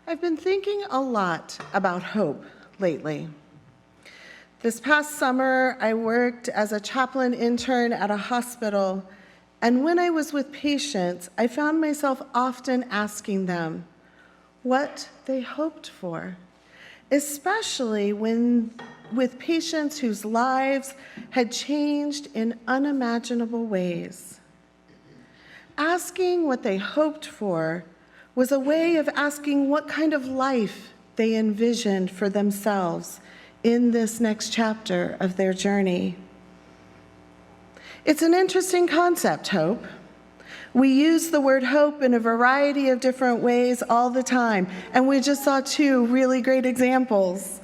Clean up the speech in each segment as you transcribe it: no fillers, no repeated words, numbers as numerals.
I've been thinking a lot about hope lately. This past summer, I worked as a chaplain intern at a hospital, and when I was with patients, I found myself often asking them what they hoped for, especially with patients whose lives had changed in unimaginable ways. Asking what they hoped for was a way of asking what kind of life they envisioned for themselves in this next chapter of their journey. It's an interesting concept, hope. We use the word hope in a variety of different ways all the time, and we just saw two really great examples.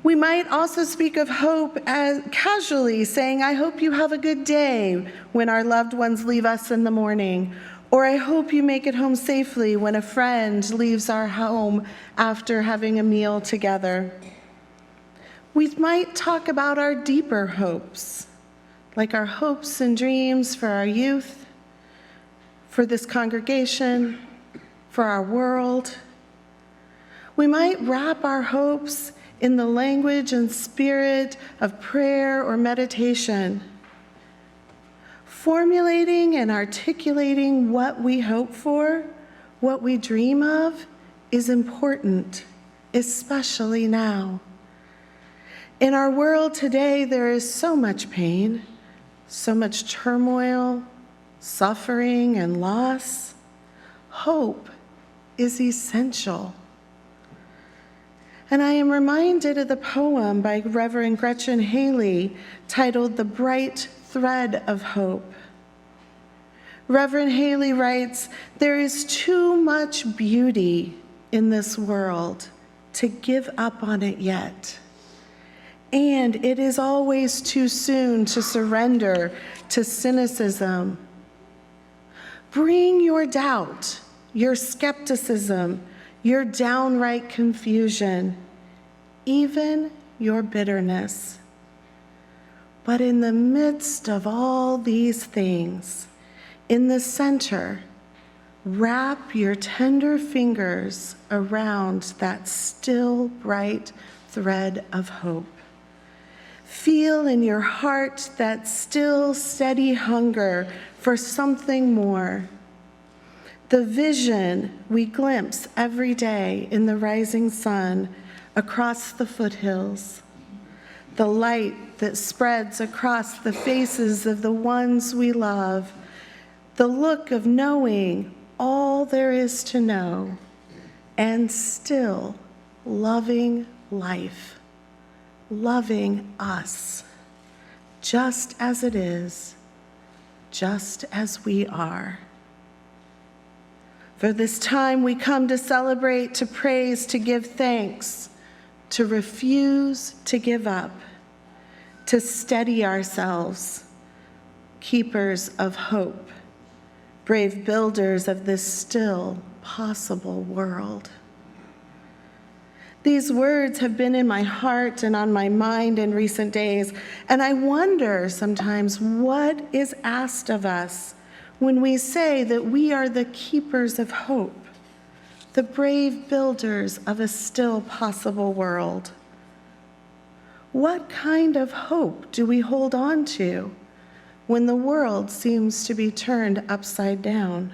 We might also speak of hope as casually, saying, I hope you have a good day when our loved ones leave us in the morning, or I hope you make it home safely when a friend leaves our home after having a meal together. We might talk about our deeper hopes, like our hopes and dreams for our youth, for this congregation, for our world. We might wrap our hopes in the language and spirit of prayer or meditation. Formulating and articulating what we hope for, what we dream of, is important, especially now. In our world today, there is so much pain, so much turmoil, suffering, and loss. Hope is essential. And I am reminded of the poem by Reverend Gretchen Haley titled The Bright Thread of Hope. Reverend Haley writes, there is too much beauty in this world to give up on it yet. And it is always too soon to surrender to cynicism. Bring your doubt, your skepticism, your downright confusion, even your bitterness. But in the midst of all these things, in the center, wrap your tender fingers around that still bright thread of hope. Feel in your heart that still steady hunger for something more. The vision we glimpse every day in the rising sun across the foothills. The light that spreads across the faces of the ones we love. The look of knowing all there is to know and still loving life, loving us, just as it is, just as we are. For this time we come to celebrate, to praise, to give thanks, to refuse to give up, to steady ourselves, keepers of hope, brave builders of this still possible world. These words have been in my heart and on my mind in recent days, and I wonder sometimes what is asked of us when we say that we are the keepers of hope, the brave builders of a still possible world. What kind of hope do we hold on to when the world seems to be turned upside down?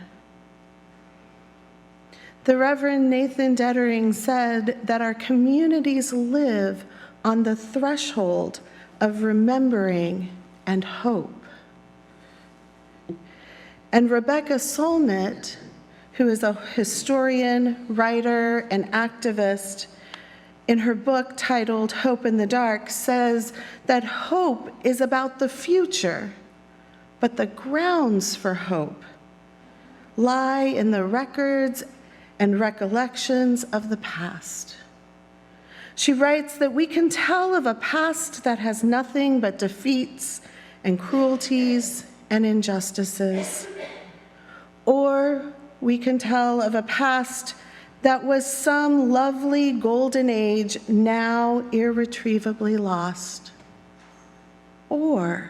The Reverend Nathan Dettering said that our communities live on the threshold of remembering and hope. And Rebecca Solnit, who is a historian, writer, and activist, in her book titled Hope in the Dark, says that hope is about the future, but the grounds for hope lie in the records and recollections of the past. She writes that we can tell of a past that has nothing but defeats and cruelties and injustices. Or we can tell of a past that was some lovely golden age now irretrievably lost. Or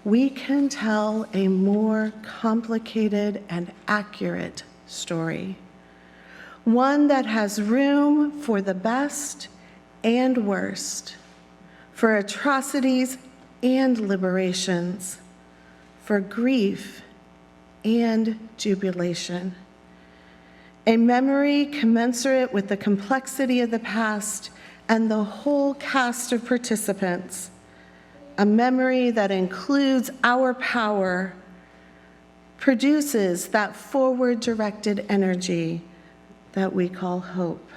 we can tell a more complicated and accurate story, one that has room for the best and worst, for atrocities and liberations, for grief and jubilation. A memory commensurate with the complexity of the past and the whole cast of participants. A memory that includes our power, produces that forward-directed energy that we call hope.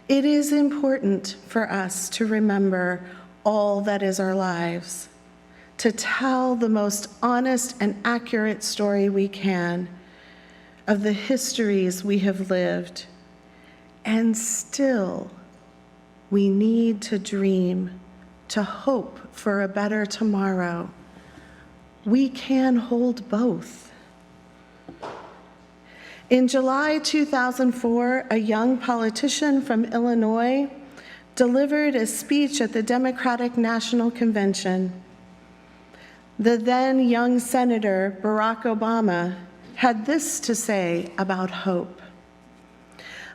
It is important for us to remember all that is our lives, to tell the most honest and accurate story we can of the histories we have lived. And still, we need to dream, to hope for a better tomorrow. We can hold both. In July 2004, a young politician from Illinois delivered a speech at the Democratic National Convention. The then young Senator, Barack Obama, had this to say about hope.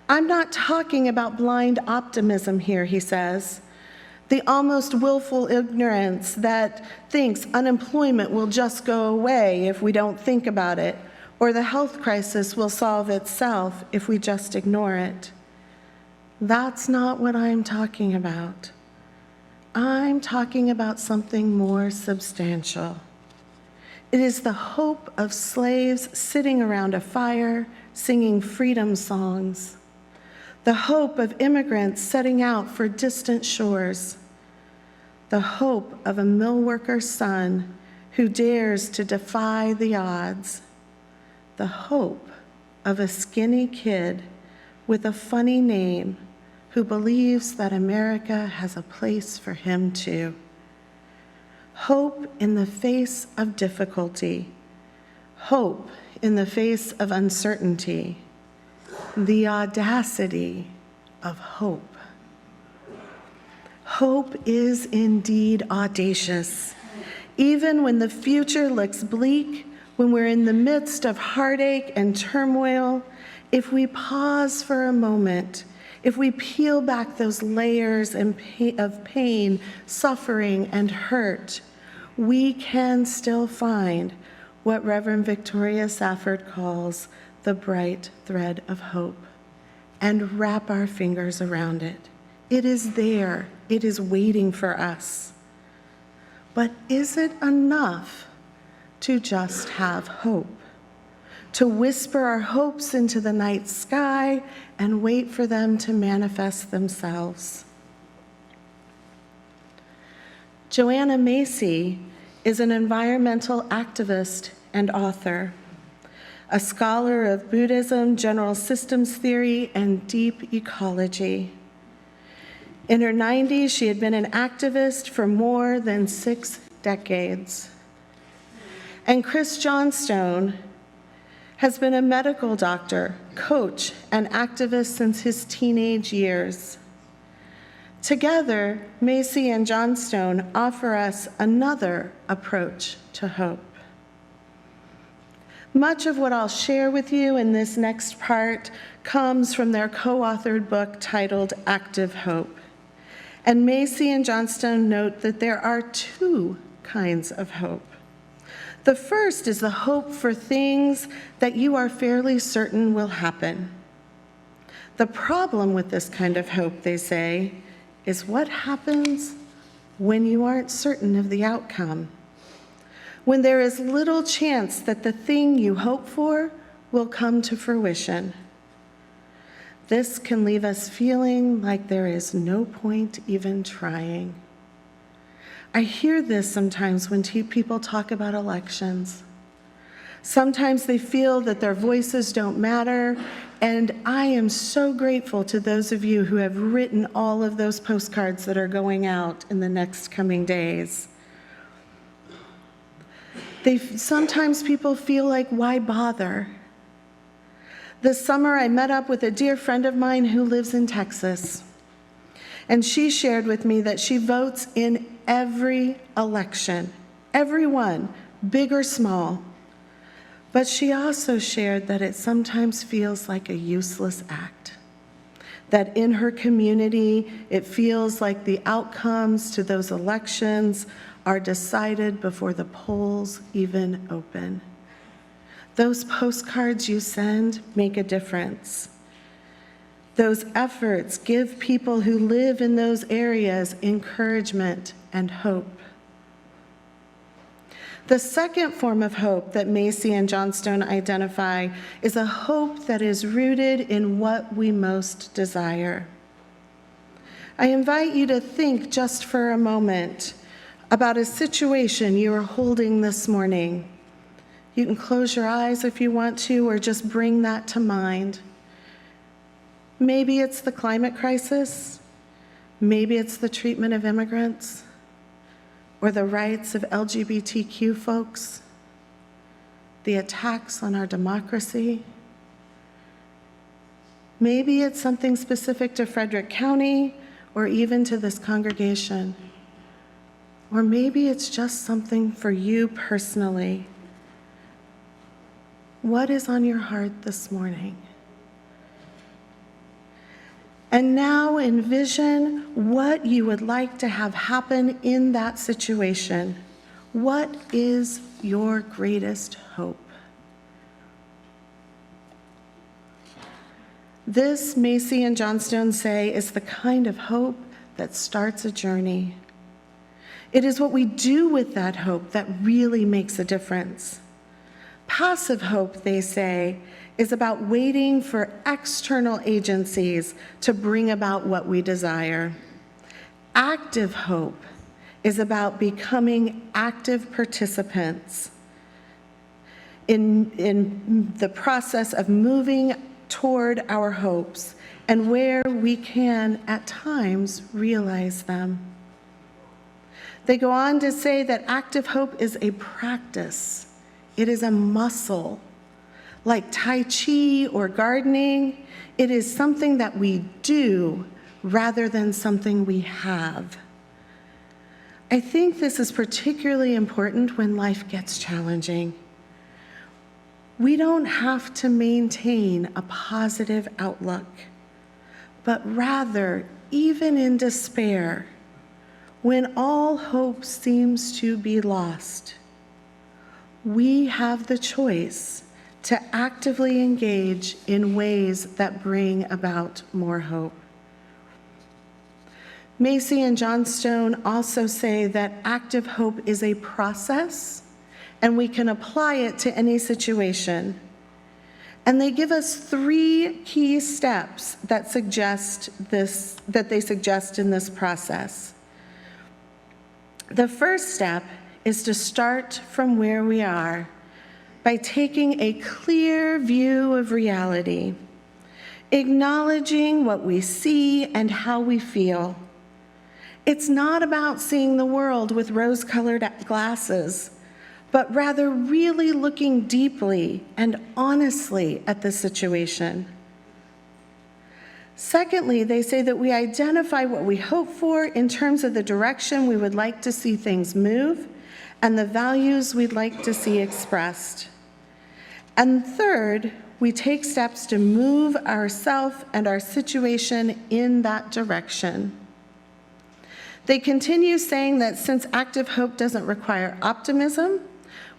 "I'm not talking about blind optimism here," he says, "the almost willful ignorance that thinks unemployment will just go away if we don't think about it, or the health crisis will solve itself if we just ignore it. That's not what I'm talking about. I'm talking about something more substantial. It is the hope of slaves sitting around a fire, singing freedom songs. The hope of immigrants setting out for distant shores. The hope of a mill worker's son who dares to defy the odds. The hope of a skinny kid with a funny name who believes that America has a place for him too. Hope in the face of difficulty. Hope in the face of uncertainty. The audacity of hope. Hope is indeed audacious. Even when the future looks bleak, when we're in the midst of heartache and turmoil, if we pause for a moment, if we peel back those layers of pain, suffering, and hurt, we can still find what Reverend Victoria Safford calls the bright thread of hope, and wrap our fingers around it. It is there. It is waiting for us. But is it enough to just have hope? To whisper our hopes into the night sky and wait for them to manifest themselves? Joanna Macy is an environmental activist and author, a scholar of Buddhism, general systems theory, and deep ecology. In her 90s, she had been an activist for more than 6 decades. And Chris Johnstone has been a medical doctor, coach, and activist since his teenage years. Together, Macy and Johnstone offer us another approach to hope. Much of what I'll share with you in this next part comes from their co-authored book titled Active Hope. And Macy and Johnstone note that there are 2 kinds of hope. The first is the hope for things that you are fairly certain will happen. The problem with this kind of hope, they say, is what happens when you aren't certain of the outcome, when there is little chance that the thing you hope for will come to fruition. This can leave us feeling like there is no point even trying. I hear this sometimes when people talk about elections. Sometimes they feel that their voices don't matter, and I am so grateful to those of you who have written all of those postcards that are going out in the next coming days. Sometimes people feel like, why bother? This summer, I met up with a dear friend of mine who lives in Texas, and she shared with me that she votes in every election, every one, big or small. But she also shared that it sometimes feels like a useless act, that in her community, it feels like the outcomes to those elections are decided before the polls even open. Those postcards you send make a difference. Those efforts give people who live in those areas encouragement and hope. The second form of hope that Macy and Johnstone identify is a hope that is rooted in what we most desire. I invite you to think just for a moment about a situation you are holding this morning. You can close your eyes if you want to, or just bring that to mind. Maybe it's the climate crisis. Maybe it's the treatment of immigrants, or the rights of LGBTQ folks, the attacks on our democracy. Maybe it's something specific to Frederick County or even to this congregation. Or maybe it's just something for you personally. What is on your heart this morning? And now envision what you would like to have happen in that situation. What is your greatest hope? This, Macy and Johnstone say, is the kind of hope that starts a journey. It is what we do with that hope that really makes a difference. Passive hope, they say, is about waiting for external agencies to bring about what we desire. Active hope is about becoming active participants in the process of moving toward our hopes and where we can, at times, realize them. They go on to say that active hope is a practice. It is a muscle. Like Tai Chi or gardening, it is something that we do rather than something we have. I think this is particularly important when life gets challenging. We don't have to maintain a positive outlook, but rather, even in despair, when all hope seems to be lost, we have the choice to actively engage in ways that bring about more hope. Macy and Johnstone also say that active hope is a process, and we can apply it to any situation. And they give us 3 key steps that they suggest in this process. The first step is to start from where we are by taking a clear view of reality, acknowledging what we see and how we feel. It's not about seeing the world with rose-colored glasses, but rather really looking deeply and honestly at the situation. Secondly, they say that we identify what we hope for in terms of the direction we would like to see things move and the values we'd like to see expressed. And third, we take steps to move ourselves and our situation in that direction. They continue saying that since active hope doesn't require optimism,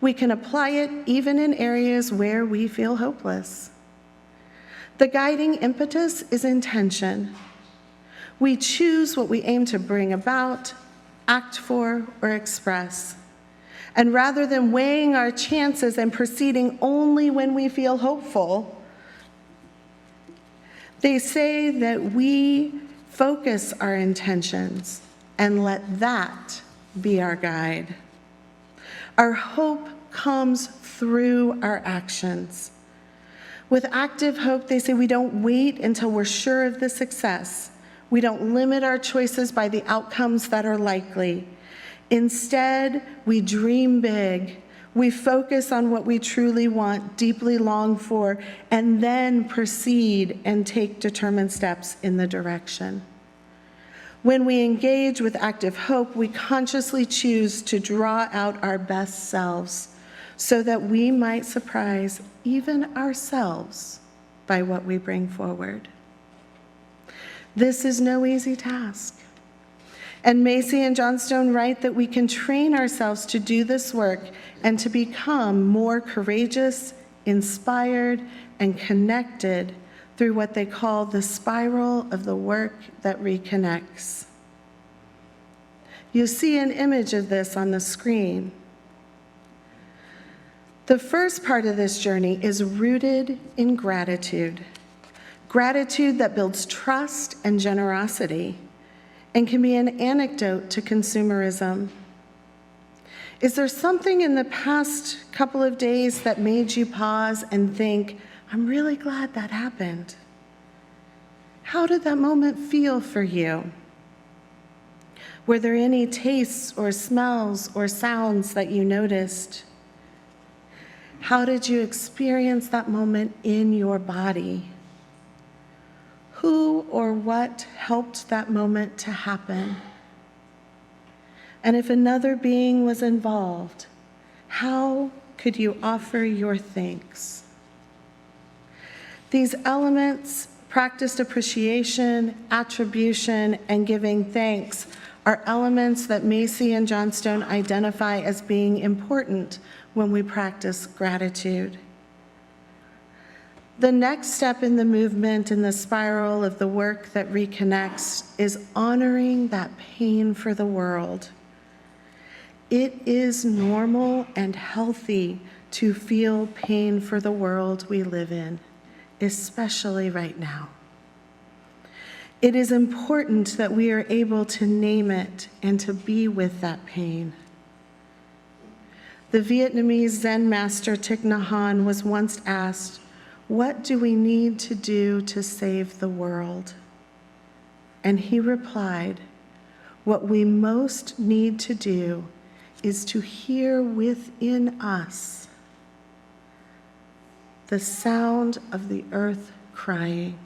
we can apply it even in areas where we feel hopeless. The guiding impetus is intention. We choose what we aim to bring about, act for, or express. And rather than weighing our chances and proceeding only when we feel hopeful, they say that we focus our intentions and let that be our guide. Our hope comes through our actions. With active hope, they say we don't wait until we're sure of the success. We don't limit our choices by the outcomes that are likely. Instead, we dream big. We focus on what we truly want, deeply long for, and then proceed and take determined steps in the direction. When we engage with active hope, we consciously choose to draw out our best selves, so that we might surprise even ourselves by what we bring forward. This is no easy task. And Macy and Johnstone write that we can train ourselves to do this work and to become more courageous, inspired, and connected through what they call the spiral of the work that reconnects. You see an image of this on the screen. The first part of this journey is rooted in gratitude. Gratitude that builds trust and generosity and can be an antidote to consumerism. Is there something in the past couple of days that made you pause and think, I'm really glad that happened? How did that moment feel for you? Were there any tastes or smells or sounds that you noticed? How did you experience that moment in your body? Who or what helped that moment to happen? And if another being was involved, how could you offer your thanks? These elements, practiced appreciation, attribution, and giving thanks, are elements that Macy and Johnstone identify as being important when we practice gratitude. The next step in the movement in the spiral of the work that reconnects is honoring that pain for the world. It is normal and healthy to feel pain for the world we live in, especially right now. It is important that we are able to name it and to be with that pain. The Vietnamese Zen master Thich Nhat Hanh was once asked, "What do we need to do to save the world?" And he replied, "What we most need to do is to hear within us the sound of the earth crying."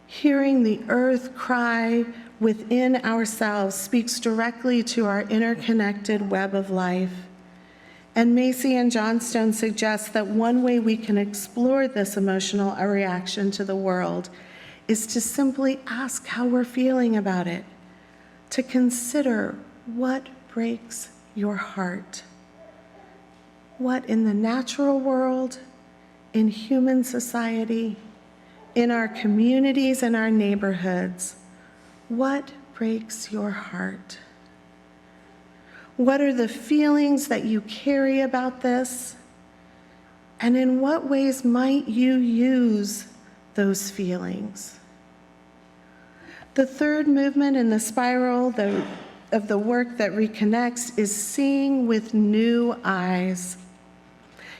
Hearing the earth cry within ourselves speaks directly to our interconnected web of life. And Macy and Johnstone suggest that one way we can explore this emotional reaction to the world is to simply ask how we're feeling about it, to consider what breaks your heart. What in the natural world, in human society, in our communities and our neighborhoods, what breaks your heart? What are the feelings that you carry about this? And in what ways might you use those feelings? The third movement in the spiral of the work that reconnects is seeing with new eyes.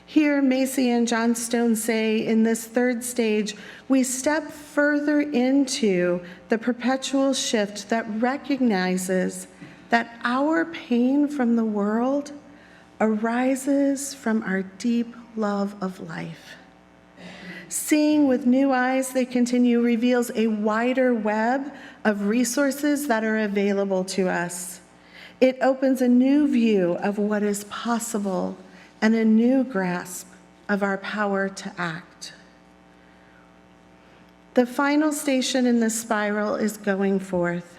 Here, Macy and Johnstone say in this third stage, we step further into the perpetual shift that recognizes that our pain from the world arises from our deep love of life. Seeing with new eyes, they continue, reveals a wider web of resources that are available to us. It opens a new view of what is possible and a new grasp of our power to act. The final station in the spiral is going forth.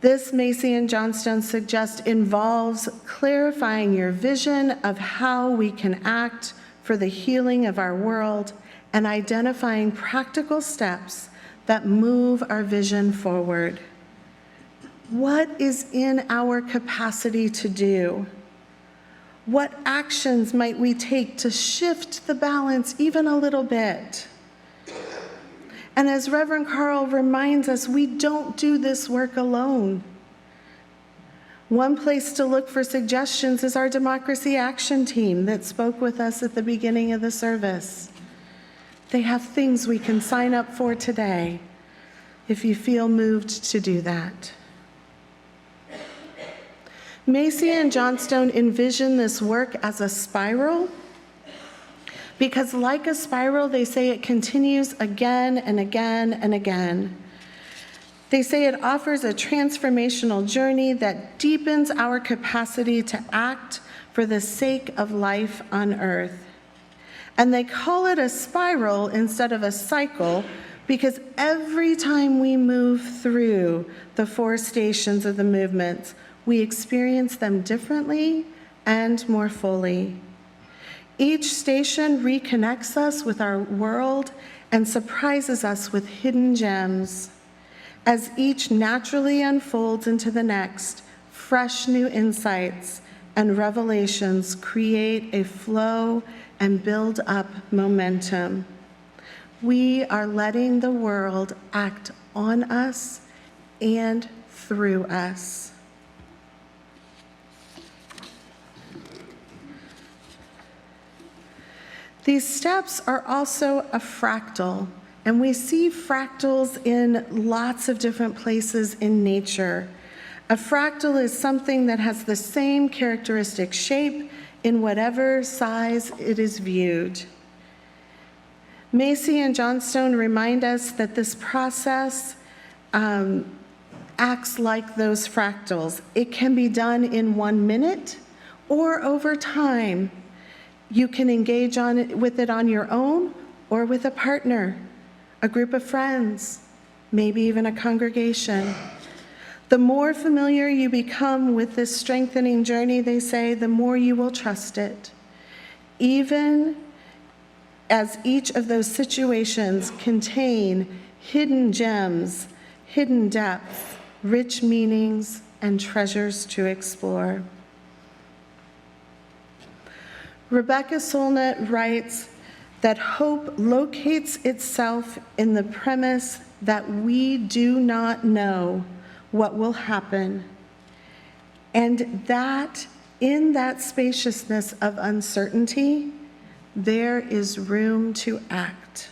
This, Macy and Johnstone suggest, involves clarifying your vision of how we can act for the healing of our world and identifying practical steps that move our vision forward. What is in our capacity to do? What actions might we take to shift the balance even a little bit? And as Reverend Carl reminds us, we don't do this work alone. One place to look for suggestions is our Democracy Action Team that spoke with us at the beginning of the service. They have things we can sign up for today if you feel moved to do that. Macy and Johnstone envision this work as a spiral because, like a spiral, they say it continues again and again and again. They say it offers a transformational journey that deepens our capacity to act for the sake of life on earth. And they call it a spiral instead of a cycle because every time we move through the 4 stations of the movements, we experience them differently and more fully. Each station reconnects us with our world and surprises us with hidden gems. As each naturally unfolds into the next, fresh new insights and revelations create a flow and build up momentum. We are letting the world act on us and through us. These steps are also a fractal, and we see fractals in lots of different places in nature. A fractal is something that has the same characteristic shape in whatever size it is viewed. Macy and Johnstone remind us that this process acts like those fractals. It can be done in 1 minute or over time. You can engage with it on your own or with a partner, a group of friends, maybe even a congregation. The more familiar you become with this strengthening journey, they say, the more you will trust it. Even as each of those situations contain hidden gems, hidden depths, rich meanings, and treasures to explore. Rebecca Solnit writes that hope locates itself in the premise that we do not know what will happen, and that in that spaciousness of uncertainty, there is room to act.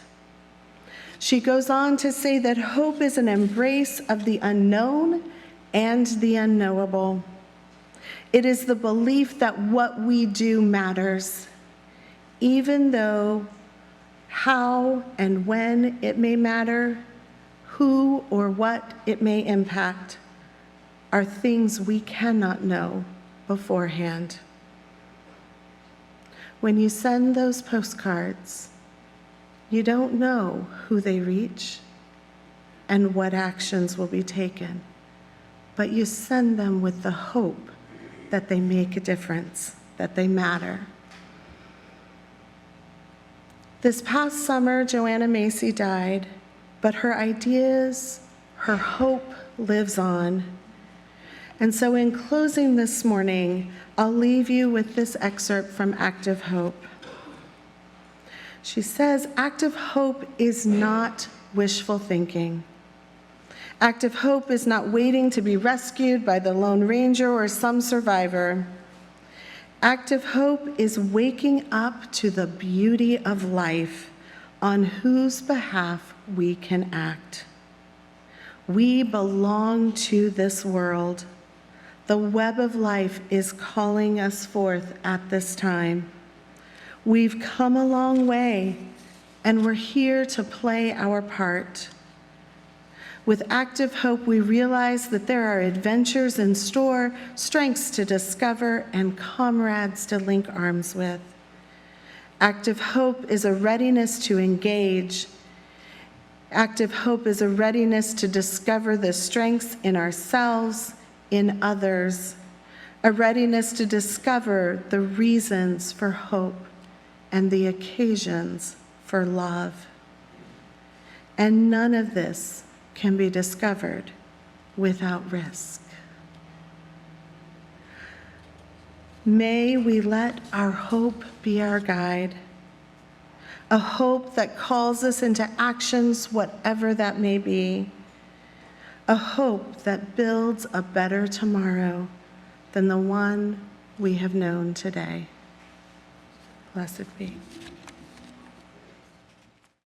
She goes on to say that hope is an embrace of the unknown and the unknowable. It is the belief that what we do matters, even though how and when it may matter, who or what it may impact, are things we cannot know beforehand. When you send those postcards, you don't know who they reach and what actions will be taken, but you send them with the hope that they make a difference, that they matter. This past summer, Joanna Macy died, but her ideas, her hope lives on. And so in closing this morning, I'll leave you with this excerpt from Active Hope. She says, active hope is not wishful thinking. Active hope is not waiting to be rescued by the Lone Ranger or some survivor. Active hope is waking up to the beauty of life on whose behalf we can act. We belong to this world. The web of life is calling us forth at this time. We've come a long way, and we're here to play our part. With active hope, we realize that there are adventures in store, strengths to discover, and comrades to link arms with. Active hope is a readiness to engage. Active hope is a readiness to discover the strengths in ourselves, in others, a readiness to discover the reasons for hope and the occasions for love. And none of this can be discovered without risk. May we let our hope be our guide, a hope that calls us into actions, whatever that may be, a hope that builds a better tomorrow than the one we have known today. Blessed be.